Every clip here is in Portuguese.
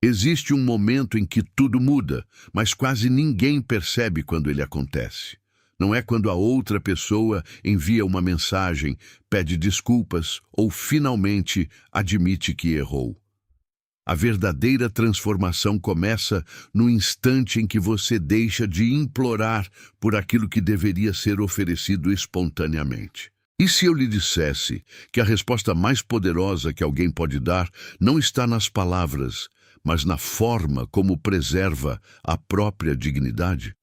Existe um momento em que tudo muda, mas quase ninguém percebe quando ele acontece. Não é quando a outra pessoa envia uma mensagem, pede desculpas ou finalmente admite que errou. A verdadeira transformação começa no instante em que você deixa de implorar por aquilo que deveria ser oferecido espontaneamente. E se eu lhe dissesse que a resposta mais poderosa que alguém pode dar não está nas palavras, mas na forma como preserva a própria dignidade?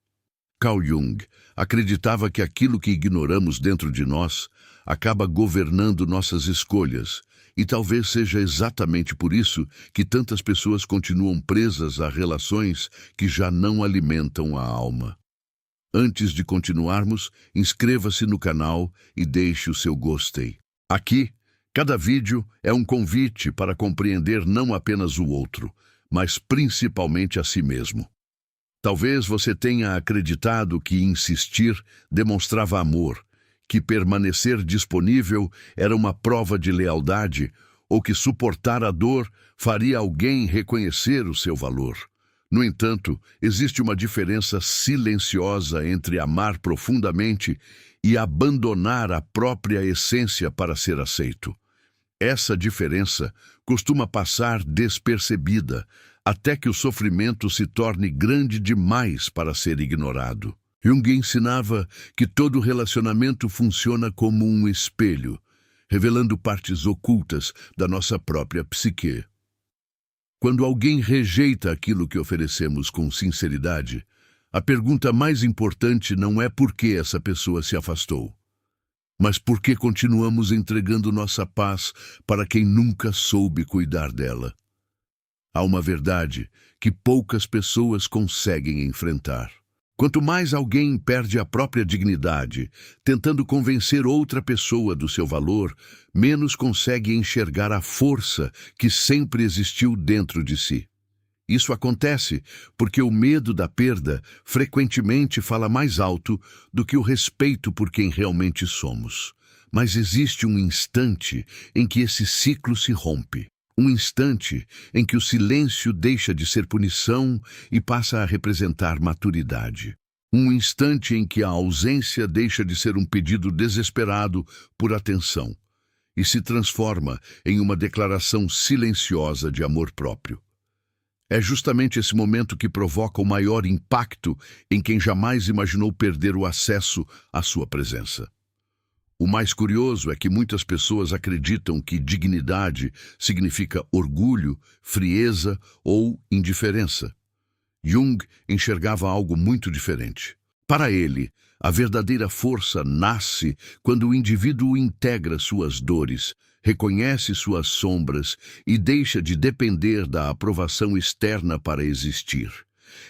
Carl Jung acreditava que aquilo que ignoramos dentro de nós acaba governando nossas escolhas, e talvez seja exatamente por isso que tantas pessoas continuam presas a relações que já não alimentam a alma. Antes de continuarmos, inscreva-se no canal e deixe o seu gostei. Aqui, cada vídeo é um convite para compreender não apenas o outro, mas principalmente a si mesmo. Talvez você tenha acreditado que insistir demonstrava amor, que permanecer disponível era uma prova de lealdade, ou que suportar a dor faria alguém reconhecer o seu valor. No entanto, existe uma diferença silenciosa entre amar profundamente e abandonar a própria essência para ser aceito. Essa diferença costuma passar despercebida, até que o sofrimento se torne grande demais para ser ignorado. Jung ensinava que todo relacionamento funciona como um espelho, revelando partes ocultas da nossa própria psique. Quando alguém rejeita aquilo que oferecemos com sinceridade, a pergunta mais importante não é por que essa pessoa se afastou, mas por que continuamos entregando nossa paz para quem nunca soube cuidar dela. Há uma verdade que poucas pessoas conseguem enfrentar. Quanto mais alguém perde a própria dignidade, tentando convencer outra pessoa do seu valor, menos consegue enxergar a força que sempre existiu dentro de si. Isso acontece porque o medo da perda frequentemente fala mais alto do que o respeito por quem realmente somos. Mas existe um instante em que esse ciclo se rompe. Um instante em que o silêncio deixa de ser punição e passa a representar maturidade. Um instante em que a ausência deixa de ser um pedido desesperado por atenção e se transforma em uma declaração silenciosa de amor próprio. É justamente esse momento que provoca o maior impacto em quem jamais imaginou perder o acesso à sua presença. O mais curioso é que muitas pessoas acreditam que dignidade significa orgulho, frieza ou indiferença. Jung enxergava algo muito diferente. Para ele, a verdadeira força nasce quando o indivíduo integra suas dores, reconhece suas sombras e deixa de depender da aprovação externa para existir.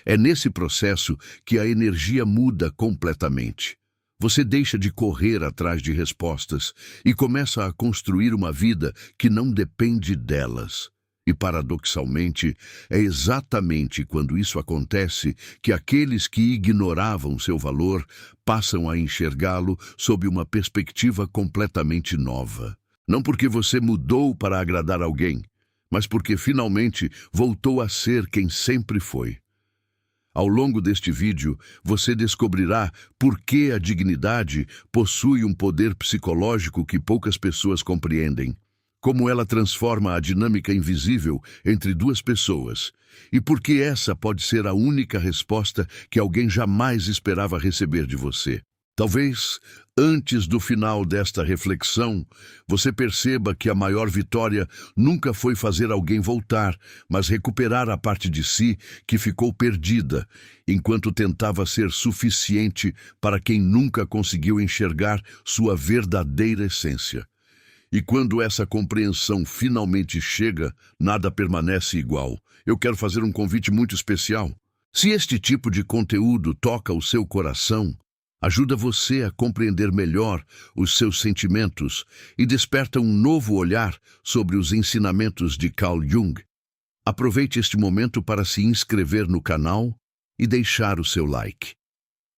É nesse processo que a energia muda completamente. Você deixa de correr atrás de respostas e começa a construir uma vida que não depende delas. E, paradoxalmente, é exatamente quando isso acontece que aqueles que ignoravam seu valor passam a enxergá-lo sob uma perspectiva completamente nova. Não porque você mudou para agradar alguém, mas porque finalmente voltou a ser quem sempre foi. Ao longo deste vídeo, você descobrirá por que a dignidade possui um poder psicológico que poucas pessoas compreendem, como ela transforma a dinâmica invisível entre duas pessoas, e por que essa pode ser a única resposta que alguém jamais esperava receber de você. Talvez, antes do final desta reflexão, você perceba que a maior vitória nunca foi fazer alguém voltar, mas recuperar a parte de si que ficou perdida, enquanto tentava ser suficiente para quem nunca conseguiu enxergar sua verdadeira essência. E quando essa compreensão finalmente chega, nada permanece igual. Eu quero fazer um convite muito especial. Se este tipo de conteúdo toca o seu coração, ajuda você a compreender melhor os seus sentimentos e desperta um novo olhar sobre os ensinamentos de Carl Jung. Aproveite este momento para se inscrever no canal e deixar o seu like.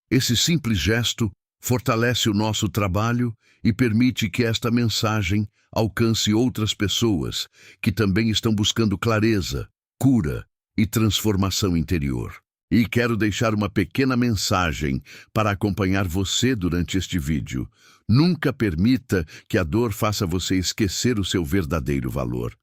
Esse simples gesto fortalece o nosso trabalho e permite que esta mensagem alcance outras pessoas que também estão buscando clareza, cura e transformação interior. E quero deixar uma pequena mensagem para acompanhar você durante este vídeo. Nunca permita que a dor faça você esquecer o seu verdadeiro valor.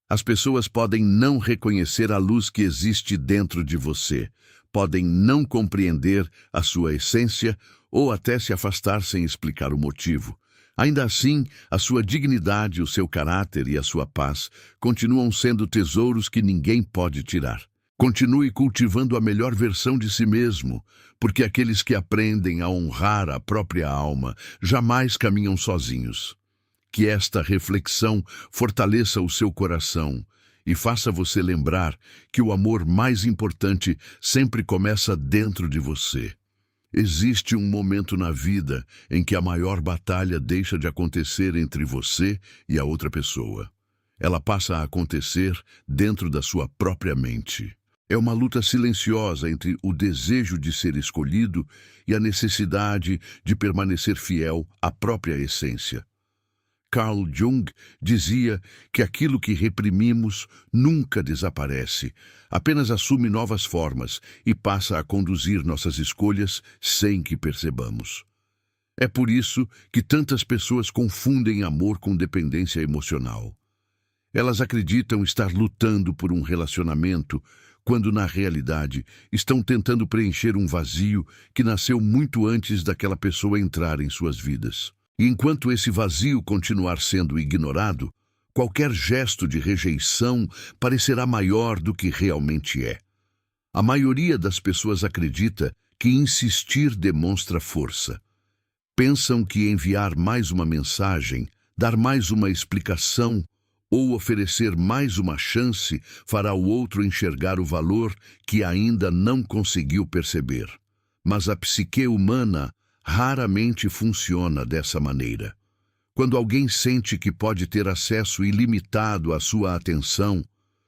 As pessoas podem não reconhecer a luz que existe dentro de você, podem não compreender a sua essência ou até se afastar sem explicar o motivo. Ainda assim, a sua dignidade, o seu caráter e a sua paz continuam sendo tesouros que ninguém pode tirar. Continue cultivando a melhor versão de si mesmo, porque aqueles que aprendem a honrar a própria alma jamais caminham sozinhos. Que esta reflexão fortaleça o seu coração e faça você lembrar que o amor mais importante sempre começa dentro de você. Existe um momento na vida em que a maior batalha deixa de acontecer entre você e a outra pessoa. Ela passa a acontecer dentro da sua própria mente. É uma luta silenciosa entre o desejo de ser escolhido e a necessidade de permanecer fiel à própria essência. Carl Jung dizia que aquilo que reprimimos nunca desaparece, apenas assume novas formas e passa a conduzir nossas escolhas sem que percebamos. É por isso que tantas pessoas confundem amor com dependência emocional. Elas acreditam estar lutando por um relacionamento, quando na realidade estão tentando preencher um vazio que nasceu muito antes daquela pessoa entrar em suas vidas. E enquanto esse vazio continuar sendo ignorado, qualquer gesto de rejeição parecerá maior do que realmente é. A maioria das pessoas acredita que insistir demonstra força. Pensam que enviar mais uma mensagem, dar mais uma explicação ou oferecer mais uma chance fará o outro enxergar o valor que ainda não conseguiu perceber. Mas a psique humana raramente funciona dessa maneira. Quando alguém sente que pode ter acesso ilimitado à sua atenção,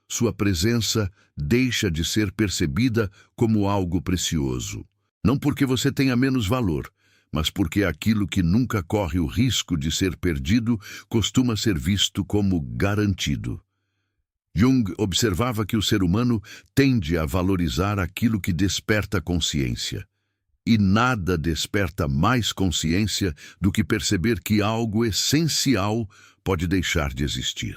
sua presença deixa de ser percebida como algo precioso. Não porque você tenha menos valor, mas porque aquilo que nunca corre o risco de ser perdido costuma ser visto como garantido. Jung observava que o ser humano tende a valorizar aquilo que desperta consciência. E nada desperta mais consciência do que perceber que algo essencial pode deixar de existir.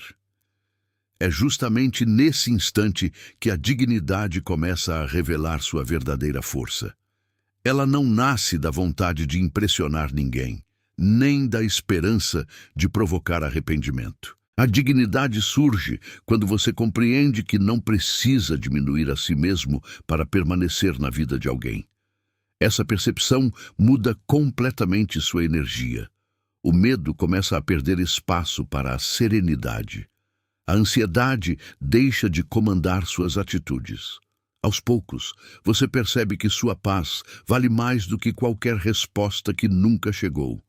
É justamente nesse instante que a dignidade começa a revelar sua verdadeira força. Ela não nasce da vontade de impressionar ninguém, nem da esperança de provocar arrependimento. A dignidade surge quando você compreende que não precisa diminuir a si mesmo para permanecer na vida de alguém. Essa percepção muda completamente sua energia. O medo começa a perder espaço para a serenidade. A ansiedade deixa de comandar suas atitudes. Aos poucos, você percebe que sua paz vale mais do que qualquer resposta que nunca chegou.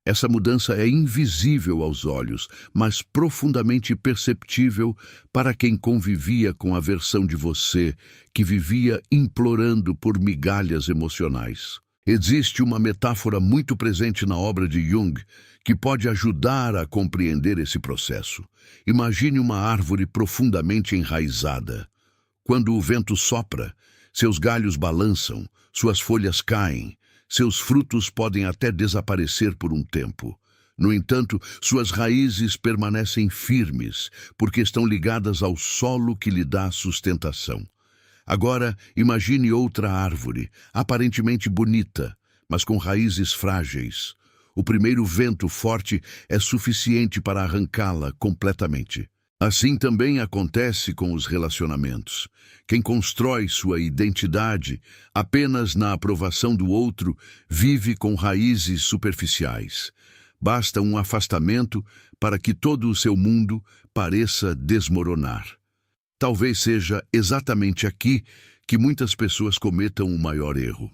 Essa mudança é invisível aos olhos, mas profundamente perceptível para quem convivia com a versão de você que vivia implorando por migalhas emocionais. Existe uma metáfora muito presente na obra de Jung que pode ajudar a compreender esse processo. Imagine uma árvore profundamente enraizada. Quando o vento sopra, seus galhos balançam, suas folhas caem, seus frutos podem até desaparecer por um tempo. No entanto, suas raízes permanecem firmes, porque estão ligadas ao solo que lhe dá sustentação. Agora, imagine outra árvore, aparentemente bonita, mas com raízes frágeis. O primeiro vento forte é suficiente para arrancá-la completamente. Assim também acontece com os relacionamentos. Quem constrói sua identidade apenas na aprovação do outro vive com raízes superficiais. Basta um afastamento para que todo o seu mundo pareça desmoronar. Talvez seja exatamente aqui que muitas pessoas cometam o maior erro.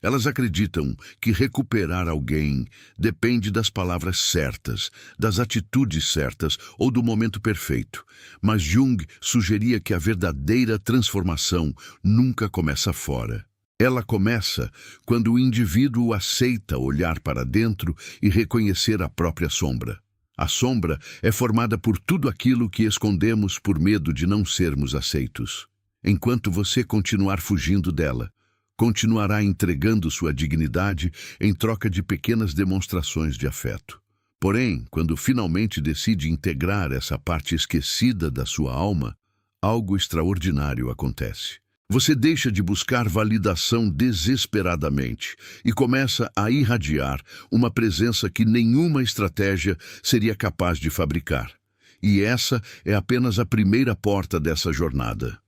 Elas acreditam que recuperar alguém depende das palavras certas, das atitudes certas ou do momento perfeito. Mas Jung sugeria que a verdadeira transformação nunca começa fora. Ela começa quando o indivíduo aceita olhar para dentro e reconhecer a própria sombra. A sombra é formada por tudo aquilo que escondemos por medo de não sermos aceitos. Enquanto você continuar fugindo dela, continuará entregando sua dignidade em troca de pequenas demonstrações de afeto. Porém, quando finalmente decide integrar essa parte esquecida da sua alma, algo extraordinário acontece. Você deixa de buscar validação desesperadamente e começa a irradiar uma presença que nenhuma estratégia seria capaz de fabricar. E essa é apenas a primeira porta dessa jornada.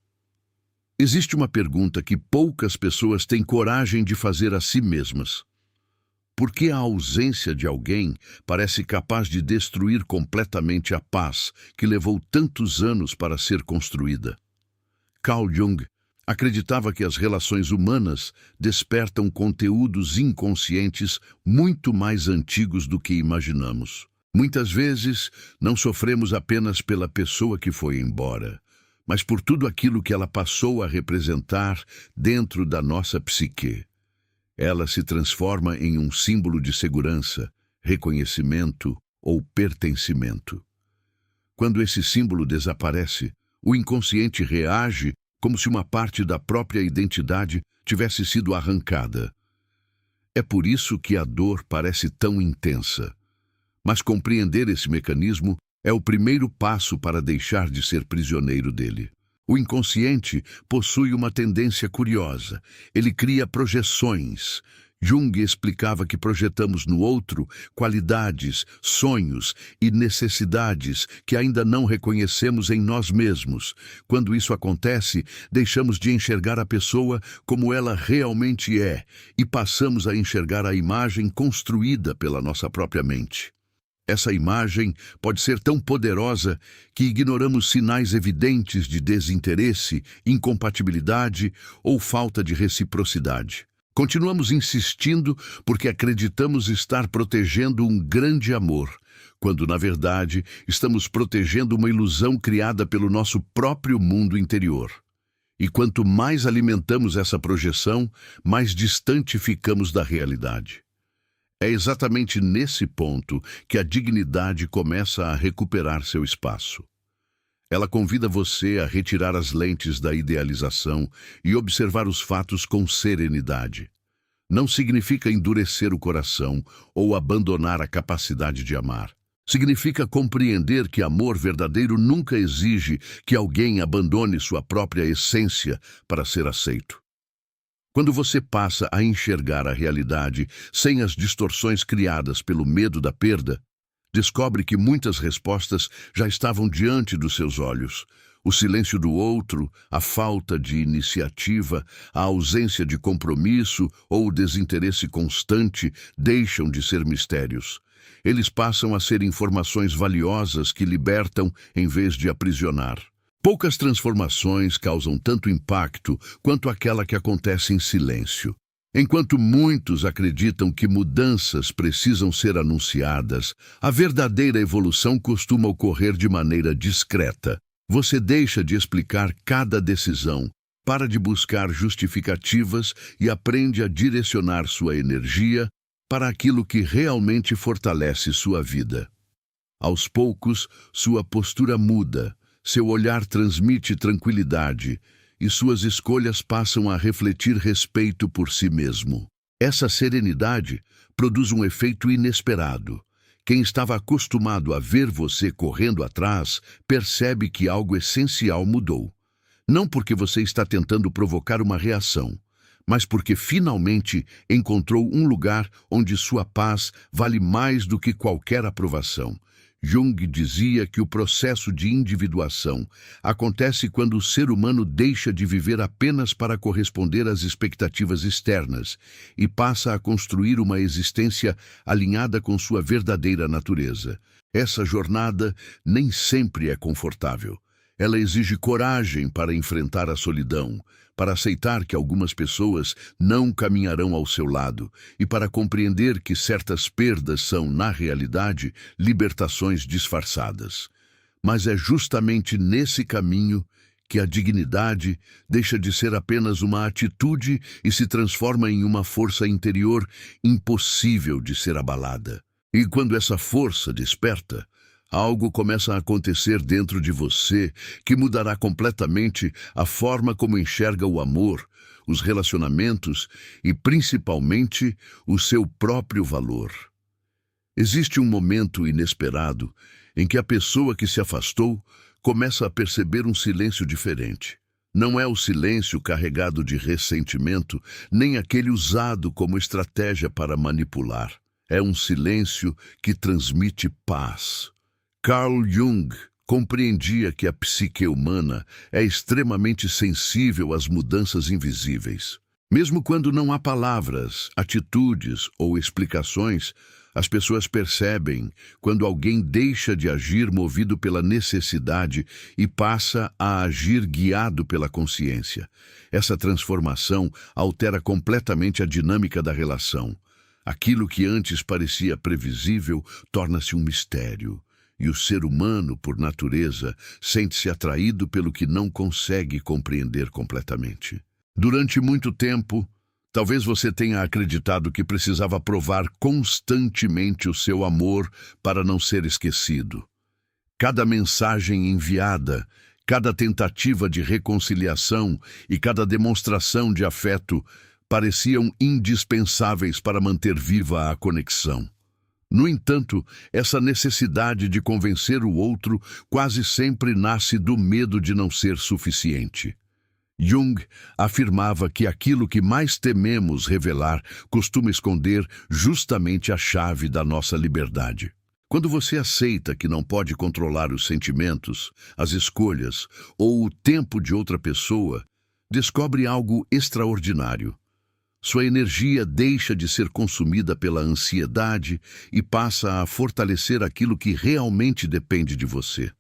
Existe uma pergunta que poucas pessoas têm coragem de fazer a si mesmas. Por que a ausência de alguém parece capaz de destruir completamente a paz que levou tantos anos para ser construída? Carl Jung acreditava que as relações humanas despertam conteúdos inconscientes muito mais antigos do que imaginamos. Muitas vezes, não sofremos apenas pela pessoa que foi embora, mas por tudo aquilo que ela passou a representar dentro da nossa psique. Ela se transforma em um símbolo de segurança, reconhecimento ou pertencimento. Quando esse símbolo desaparece, o inconsciente reage como se uma parte da própria identidade tivesse sido arrancada. É por isso que a dor parece tão intensa. Mas compreender esse mecanismo é o primeiro passo para deixar de ser prisioneiro dele. O inconsciente possui uma tendência curiosa. Ele cria projeções. Jung explicava que projetamos no outro qualidades, sonhos e necessidades que ainda não reconhecemos em nós mesmos. Quando isso acontece, deixamos de enxergar a pessoa como ela realmente é e passamos a enxergar a imagem construída pela nossa própria mente. Essa imagem pode ser tão poderosa que ignoramos sinais evidentes de desinteresse, incompatibilidade ou falta de reciprocidade. Continuamos insistindo porque acreditamos estar protegendo um grande amor, quando, na verdade, estamos protegendo uma ilusão criada pelo nosso próprio mundo interior. E quanto mais alimentamos essa projeção, mais distante ficamos da realidade. É exatamente nesse ponto que a dignidade começa a recuperar seu espaço. Ela convida você a retirar as lentes da idealização e observar os fatos com serenidade. Não significa endurecer o coração ou abandonar a capacidade de amar. Significa compreender que amor verdadeiro nunca exige que alguém abandone sua própria essência para ser aceito. Quando você passa a enxergar a realidade sem as distorções criadas pelo medo da perda, descobre que muitas respostas já estavam diante dos seus olhos. O silêncio do outro, a falta de iniciativa, a ausência de compromisso ou o desinteresse constante deixam de ser mistérios. Eles passam a ser informações valiosas que libertam em vez de aprisionar. Poucas transformações causam tanto impacto quanto aquela que acontece em silêncio. Enquanto muitos acreditam que mudanças precisam ser anunciadas, a verdadeira evolução costuma ocorrer de maneira discreta. Você deixa de explicar cada decisão, para de buscar justificativas e aprende a direcionar sua energia para aquilo que realmente fortalece sua vida. Aos poucos, sua postura muda. Seu olhar transmite tranquilidade e suas escolhas passam a refletir respeito por si mesmo. Essa serenidade produz um efeito inesperado. Quem estava acostumado a ver você correndo atrás percebe que algo essencial mudou. Não porque você está tentando provocar uma reação, mas porque finalmente encontrou um lugar onde sua paz vale mais do que qualquer aprovação. Jung dizia que o processo de individuação acontece quando o ser humano deixa de viver apenas para corresponder às expectativas externas e passa a construir uma existência alinhada com sua verdadeira natureza. Essa jornada nem sempre é confortável. Ela exige coragem para enfrentar a solidão, para aceitar que algumas pessoas não caminharão ao seu lado e para compreender que certas perdas são, na realidade, libertações disfarçadas. Mas é justamente nesse caminho que a dignidade deixa de ser apenas uma atitude e se transforma em uma força interior impossível de ser abalada. E quando essa força desperta, Algo começa a acontecer dentro de você que mudará completamente a forma como enxerga o amor, os relacionamentos e, principalmente, o seu próprio valor. Existe um momento inesperado em que a pessoa que se afastou começa a perceber um silêncio diferente. Não é o silêncio carregado de ressentimento, nem aquele usado como estratégia para manipular. É um silêncio que transmite paz. Carl Jung compreendia que a psique humana é extremamente sensível às mudanças invisíveis. Mesmo quando não há palavras, atitudes ou explicações, as pessoas percebem quando alguém deixa de agir movido pela necessidade e passa a agir guiado pela consciência. Essa transformação altera completamente a dinâmica da relação. Aquilo que antes parecia previsível torna-se um mistério. E o ser humano, por natureza, sente-se atraído pelo que não consegue compreender completamente. Durante muito tempo, talvez você tenha acreditado que precisava provar constantemente o seu amor para não ser esquecido. Cada mensagem enviada, cada tentativa de reconciliação e cada demonstração de afeto pareciam indispensáveis para manter viva a conexão. No entanto, essa necessidade de convencer o outro quase sempre nasce do medo de não ser suficiente. Jung afirmava que aquilo que mais tememos revelar costuma esconder justamente a chave da nossa liberdade. Quando você aceita que não pode controlar os sentimentos, as escolhas ou o tempo de outra pessoa, descobre algo extraordinário. Sua energia deixa de ser consumida pela ansiedade e passa a fortalecer aquilo que realmente depende de você.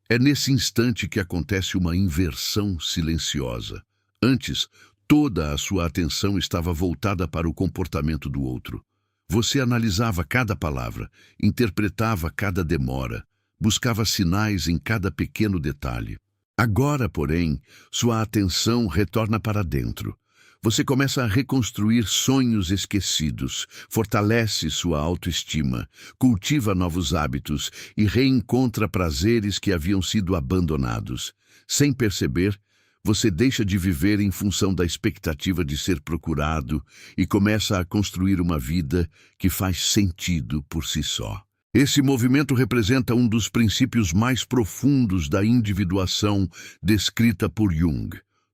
É nesse instante que acontece uma inversão silenciosa. Antes, toda a sua atenção estava voltada para o comportamento do outro. Você analisava cada palavra, interpretava cada demora, buscava sinais em cada pequeno detalhe. Agora, porém, sua atenção retorna para dentro. Você começa a reconstruir sonhos esquecidos, fortalece sua autoestima, cultiva novos hábitos e reencontra prazeres que haviam sido abandonados. Sem perceber, você deixa de viver em função da expectativa de ser procurado e começa a construir uma vida que faz sentido por si só. Esse movimento representa um dos princípios mais profundos da individuação descrita por Jung.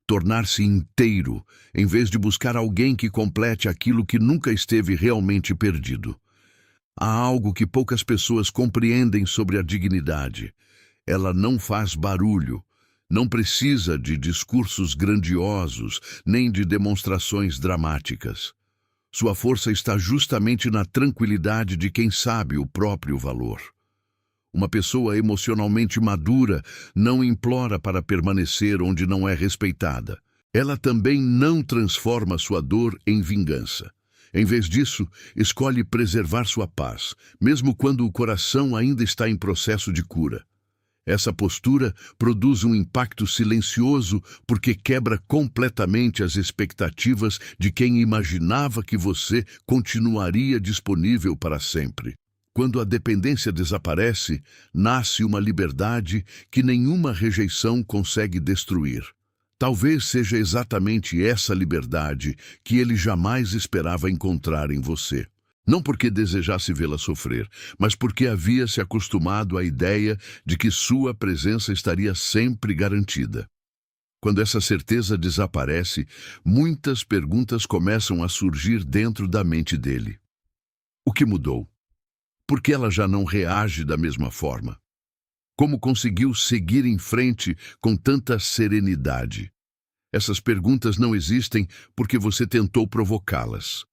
Tornar-se inteiro, em vez de buscar alguém que complete aquilo que nunca esteve realmente perdido. Há algo que poucas pessoas compreendem sobre a dignidade. Ela não faz barulho, não precisa de discursos grandiosos, nem de demonstrações dramáticas. Sua força está justamente na tranquilidade de quem sabe o próprio valor. Uma pessoa emocionalmente madura não implora para permanecer onde não é respeitada. Ela também não transforma sua dor em vingança. Em vez disso, escolhe preservar sua paz, mesmo quando o coração ainda está em processo de cura. Essa postura produz um impacto silencioso porque quebra completamente as expectativas de quem imaginava que você continuaria disponível para sempre. Quando a dependência desaparece, nasce uma liberdade que nenhuma rejeição consegue destruir. Talvez seja exatamente essa liberdade que ele jamais esperava encontrar em você. Não porque desejasse vê-la sofrer, mas porque havia se acostumado à ideia de que sua presença estaria sempre garantida. Quando essa certeza desaparece, muitas perguntas começam a surgir dentro da mente dele. O que mudou? Por que ela já não reage da mesma forma? Como conseguiu seguir em frente com tanta serenidade? Essas perguntas não existem porque você tentou provocá-las.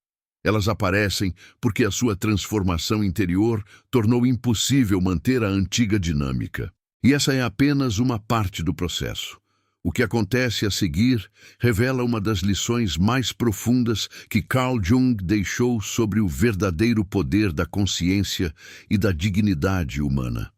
Elas aparecem porque a sua transformação interior tornou impossível manter a antiga dinâmica. E essa é apenas uma parte do processo. O que acontece a seguir revela uma das lições mais profundas que Carl Jung deixou sobre o verdadeiro poder da consciência e da dignidade humana.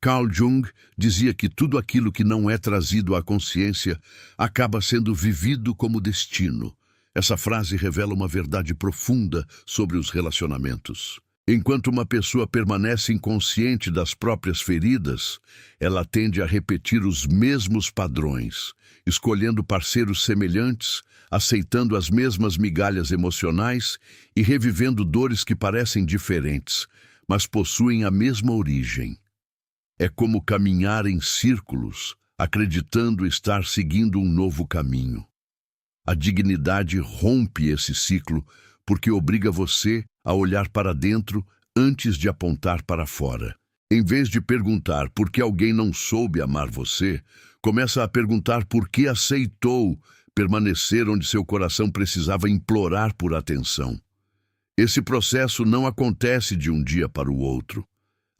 Carl Jung dizia que tudo aquilo que não é trazido à consciência acaba sendo vivido como destino. Essa frase revela uma verdade profunda sobre os relacionamentos. Enquanto uma pessoa permanece inconsciente das próprias feridas, ela tende a repetir os mesmos padrões, escolhendo parceiros semelhantes, aceitando as mesmas migalhas emocionais e revivendo dores que parecem diferentes, mas possuem a mesma origem. É como caminhar em círculos, acreditando estar seguindo um novo caminho. A dignidade rompe esse ciclo porque obriga você a olhar para dentro antes de apontar para fora. Em vez de perguntar por que alguém não soube amar você, começa a perguntar por que aceitou permanecer onde seu coração precisava implorar por atenção. Esse processo não acontece de um dia para o outro.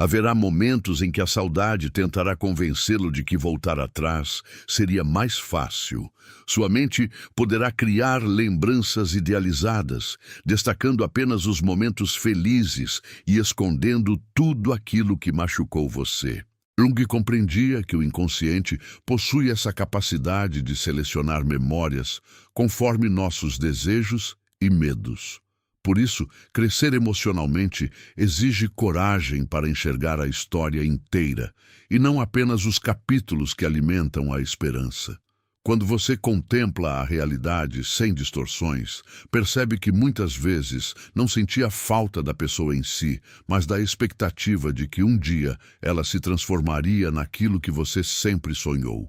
Haverá momentos em que a saudade tentará convencê-lo de que voltar atrás seria mais fácil. Sua mente poderá criar lembranças idealizadas, destacando apenas os momentos felizes e escondendo tudo aquilo que machucou você. Jung compreendia que o inconsciente possui essa capacidade de selecionar memórias conforme nossos desejos e medos. Por isso, crescer emocionalmente exige coragem para enxergar a história inteira e não apenas os capítulos que alimentam a esperança. Quando você contempla a realidade sem distorções, percebe que muitas vezes não sentia falta da pessoa em si, mas da expectativa de que um dia ela se transformaria naquilo que você sempre sonhou.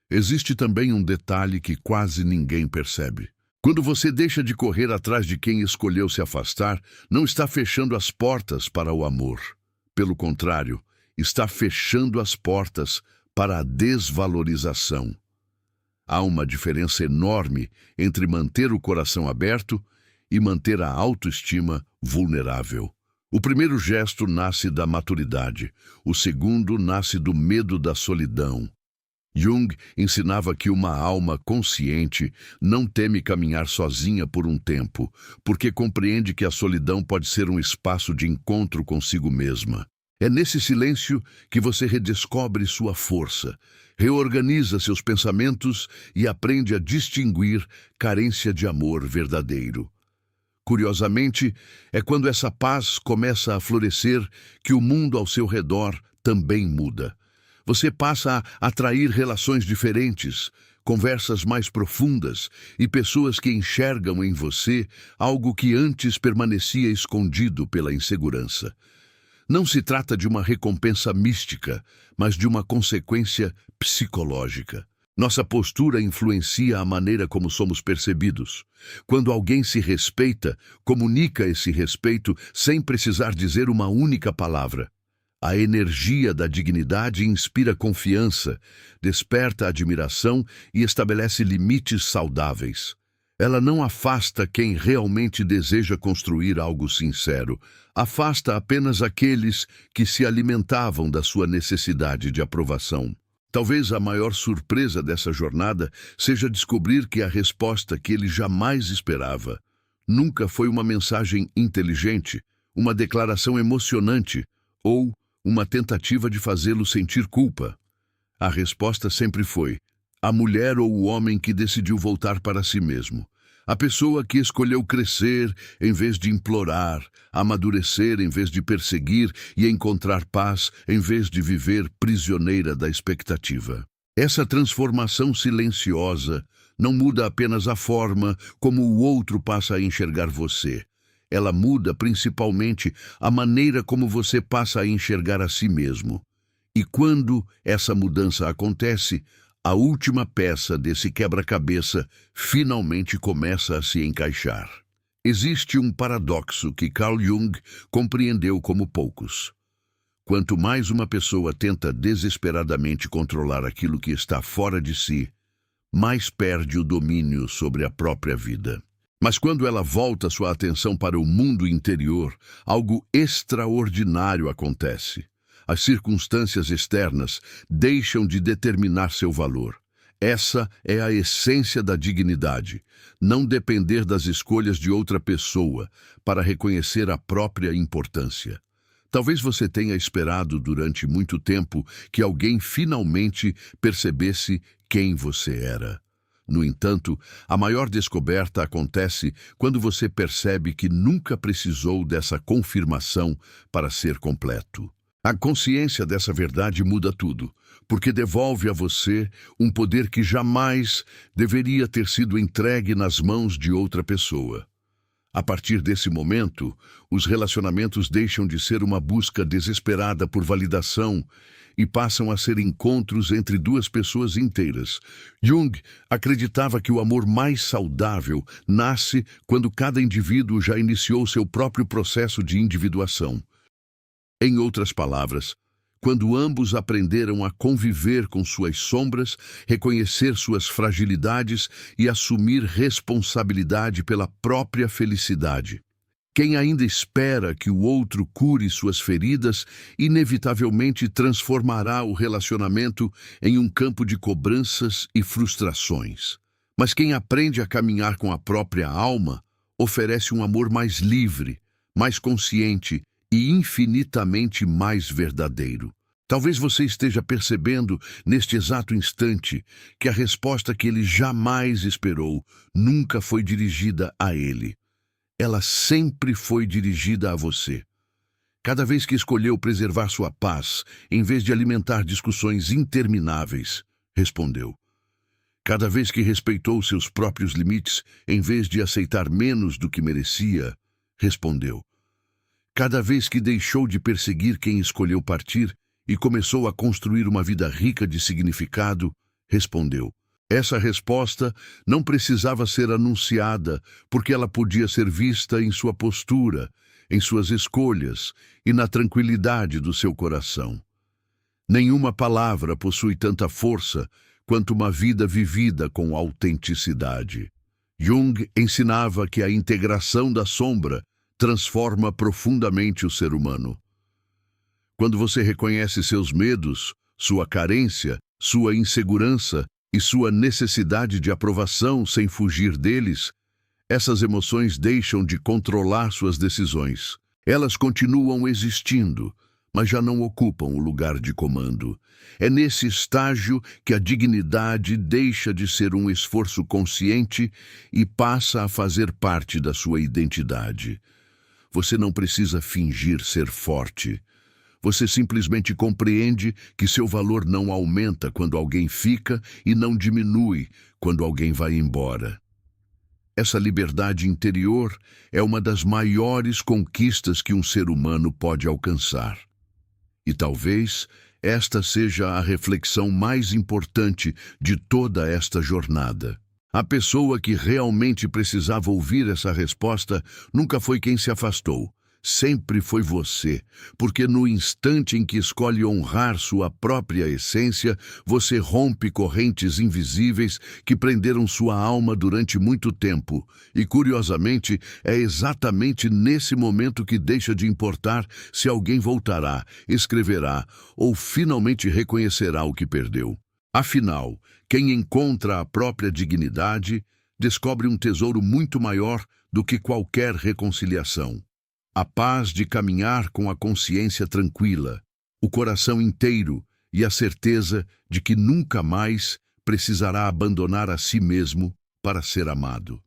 Existe também um detalhe que quase ninguém percebe. Quando você deixa de correr atrás de quem escolheu se afastar, não está fechando as portas para o amor. Pelo contrário, está fechando as portas para a desvalorização. Há uma diferença enorme entre manter o coração aberto e manter a autoestima vulnerável. O primeiro gesto nasce da maturidade, o segundo nasce do medo da solidão. Jung ensinava que uma alma consciente não teme caminhar sozinha por um tempo, porque compreende que a solidão pode ser um espaço de encontro consigo mesma. É nesse silêncio que você redescobre sua força, reorganiza seus pensamentos e aprende a distinguir carência de amor verdadeiro. Curiosamente, é quando essa paz começa a florescer que o mundo ao seu redor também muda. Você passa a atrair relações diferentes, conversas mais profundas e pessoas que enxergam em você algo que antes permanecia escondido pela insegurança. Não se trata de uma recompensa mística, mas de uma consequência psicológica. Nossa postura influencia a maneira como somos percebidos. Quando alguém se respeita, comunica esse respeito sem precisar dizer uma única palavra. A energia da dignidade inspira confiança, desperta admiração e estabelece limites saudáveis. Ela não afasta quem realmente deseja construir algo sincero. Afasta apenas aqueles que se alimentavam da sua necessidade de aprovação. Talvez a maior surpresa dessa jornada seja descobrir que a resposta que ele jamais esperava nunca foi uma mensagem inteligente, uma declaração emocionante ou uma tentativa de fazê-lo sentir culpa. A resposta sempre foi a mulher ou o homem que decidiu voltar para si mesmo. A pessoa que escolheu crescer em vez de implorar, amadurecer em vez de perseguir e encontrar paz em vez de viver prisioneira da expectativa. Essa transformação silenciosa não muda apenas a forma como o outro passa a enxergar você. Ela muda principalmente a maneira como você passa a enxergar a si mesmo. E quando essa mudança acontece, a última peça desse quebra-cabeça finalmente começa a se encaixar. Existe um paradoxo que Carl Jung compreendeu como poucos. Quanto mais uma pessoa tenta desesperadamente controlar aquilo que está fora de si, mais perde o domínio sobre a própria vida. Mas quando ela volta sua atenção para o mundo interior, algo extraordinário acontece. As circunstâncias externas deixam de determinar seu valor. Essa é a essência da dignidade, não depender das escolhas de outra pessoa para reconhecer a própria importância. Talvez você tenha esperado durante muito tempo que alguém finalmente percebesse quem você era. No entanto, a maior descoberta acontece quando você percebe que nunca precisou dessa confirmação para ser completo. A consciência dessa verdade muda tudo, porque devolve a você um poder que jamais deveria ter sido entregue nas mãos de outra pessoa. A partir desse momento, os relacionamentos deixam de ser uma busca desesperada por validação e passam a ser encontros entre duas pessoas inteiras. Jung acreditava que o amor mais saudável nasce quando cada indivíduo já iniciou seu próprio processo de individuação. Em outras palavras, quando ambos aprenderam a conviver com suas sombras, reconhecer suas fragilidades e assumir responsabilidade pela própria felicidade. Quem ainda espera que o outro cure suas feridas, inevitavelmente transformará o relacionamento em um campo de cobranças e frustrações. Mas quem aprende a caminhar com a própria alma, oferece um amor mais livre, mais consciente e infinitamente mais verdadeiro. Talvez você esteja percebendo, neste exato instante, que a resposta que ele jamais esperou nunca foi dirigida a ele. Ela sempre foi dirigida a você. Cada vez que escolheu preservar sua paz, em vez de alimentar discussões intermináveis, respondeu. Cada vez que respeitou seus próprios limites, em vez de aceitar menos do que merecia, respondeu. Cada vez que deixou de perseguir quem escolheu partir e começou a construir uma vida rica de significado, respondeu. Essa resposta não precisava ser anunciada, porque ela podia ser vista em sua postura, em suas escolhas e na tranquilidade do seu coração. Nenhuma palavra possui tanta força quanto uma vida vivida com autenticidade. Jung ensinava que a integração da sombra transforma profundamente o ser humano. Quando você reconhece seus medos, sua carência, sua insegurança e sua necessidade de aprovação sem fugir deles, essas emoções deixam de controlar suas decisões. Elas continuam existindo, mas já não ocupam o lugar de comando. É nesse estágio que a dignidade deixa de ser um esforço consciente e passa a fazer parte da sua identidade. Você não precisa fingir ser forte. Você simplesmente compreende que seu valor não aumenta quando alguém fica e não diminui quando alguém vai embora. Essa liberdade interior é uma das maiores conquistas que um ser humano pode alcançar. E talvez esta seja a reflexão mais importante de toda esta jornada. A pessoa que realmente precisava ouvir essa resposta nunca foi quem se afastou. Sempre foi você, porque no instante em que escolhe honrar sua própria essência, você rompe correntes invisíveis que prenderam sua alma durante muito tempo. E, curiosamente, é exatamente nesse momento que deixa de importar se alguém voltará, escreverá ou finalmente reconhecerá o que perdeu. Afinal, quem encontra a própria dignidade descobre um tesouro muito maior do que qualquer reconciliação. A paz de caminhar com a consciência tranquila, o coração inteiro e a certeza de que nunca mais precisará abandonar a si mesmo para ser amado.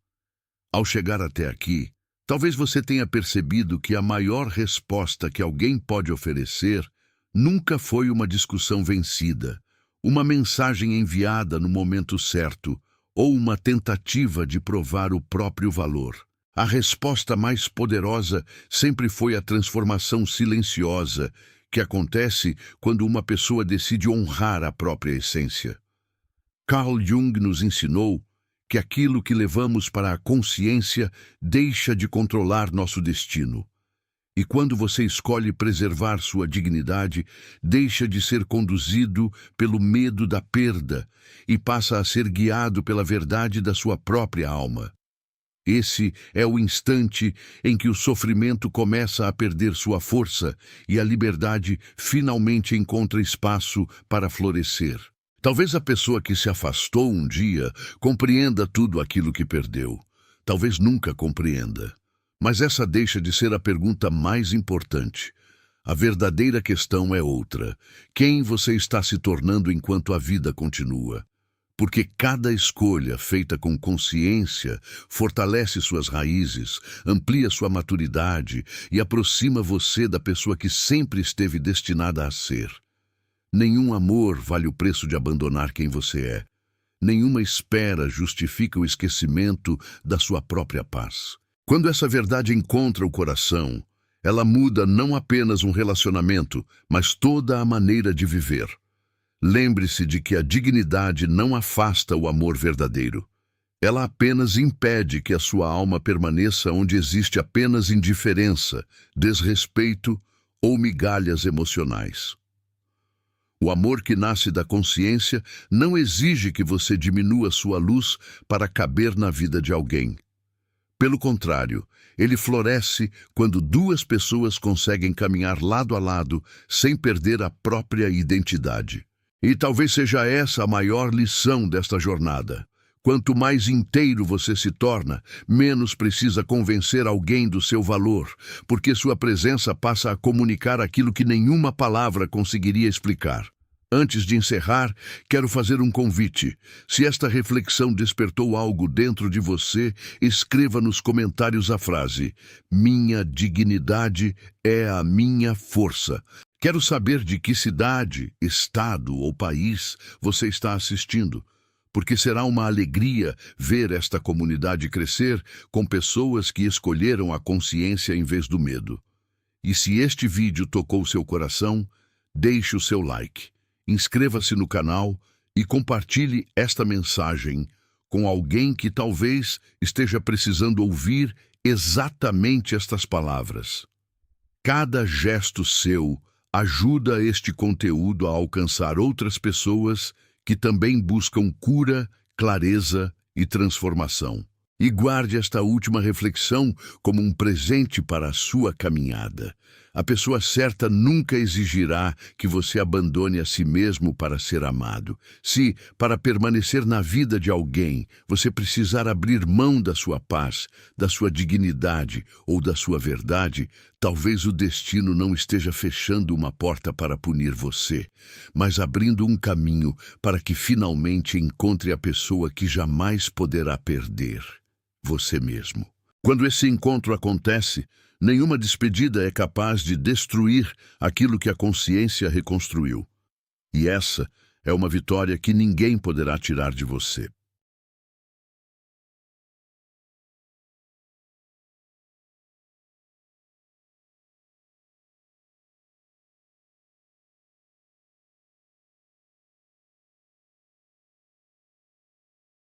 Ao chegar até aqui, talvez você tenha percebido que a maior resposta que alguém pode oferecer nunca foi uma discussão vencida, uma mensagem enviada no momento certo ou uma tentativa de provar o próprio valor. A resposta mais poderosa sempre foi a transformação silenciosa que acontece quando uma pessoa decide honrar a própria essência. Carl Jung nos ensinou que aquilo que levamos para a consciência deixa de controlar nosso destino. E quando você escolhe preservar sua dignidade, deixa de ser conduzido pelo medo da perda e passa a ser guiado pela verdade da sua própria alma. Esse é o instante em que o sofrimento começa a perder sua força e a liberdade finalmente encontra espaço para florescer. Talvez a pessoa que se afastou um dia compreenda tudo aquilo que perdeu. Talvez nunca compreenda. Mas essa deixa de ser a pergunta mais importante. A verdadeira questão é outra. Quem você está se tornando enquanto a vida continua? Porque cada escolha feita com consciência fortalece suas raízes, amplia sua maturidade e aproxima você da pessoa que sempre esteve destinada a ser. Nenhum amor vale o preço de abandonar quem você é. Nenhuma espera justifica o esquecimento da sua própria paz. Quando essa verdade encontra o coração, ela muda não apenas um relacionamento, mas toda a maneira de viver. Lembre-se de que a dignidade não afasta o amor verdadeiro. Ela apenas impede que a sua alma permaneça onde existe apenas indiferença, desrespeito ou migalhas emocionais. O amor que nasce da consciência não exige que você diminua sua luz para caber na vida de alguém. Pelo contrário, ele floresce quando duas pessoas conseguem caminhar lado a lado sem perder a própria identidade. E talvez seja essa a maior lição desta jornada. Quanto mais inteiro você se torna, menos precisa convencer alguém do seu valor, porque sua presença passa a comunicar aquilo que nenhuma palavra conseguiria explicar. Antes de encerrar, quero fazer um convite. Se esta reflexão despertou algo dentro de você, escreva nos comentários a frase: "Minha dignidade é a minha força". Quero saber de que cidade, estado ou país você está assistindo, porque será uma alegria ver esta comunidade crescer com pessoas que escolheram a consciência em vez do medo. E se este vídeo tocou seu coração, deixe o seu like, inscreva-se no canal e compartilhe esta mensagem com alguém que talvez esteja precisando ouvir exatamente estas palavras. Cada gesto seu ajuda este conteúdo a alcançar outras pessoas que também buscam cura, clareza e transformação. E guarde esta última reflexão como um presente para a sua caminhada. A pessoa certa nunca exigirá que você abandone a si mesmo para ser amado. Se, para permanecer na vida de alguém, você precisar abrir mão da sua paz, da sua dignidade ou da sua verdade, talvez o destino não esteja fechando uma porta para punir você, mas abrindo um caminho para que finalmente encontre a pessoa que jamais poderá perder: você mesmo. Quando esse encontro acontece, nenhuma despedida é capaz de destruir aquilo que a consciência reconstruiu. E essa é uma vitória que ninguém poderá tirar de você.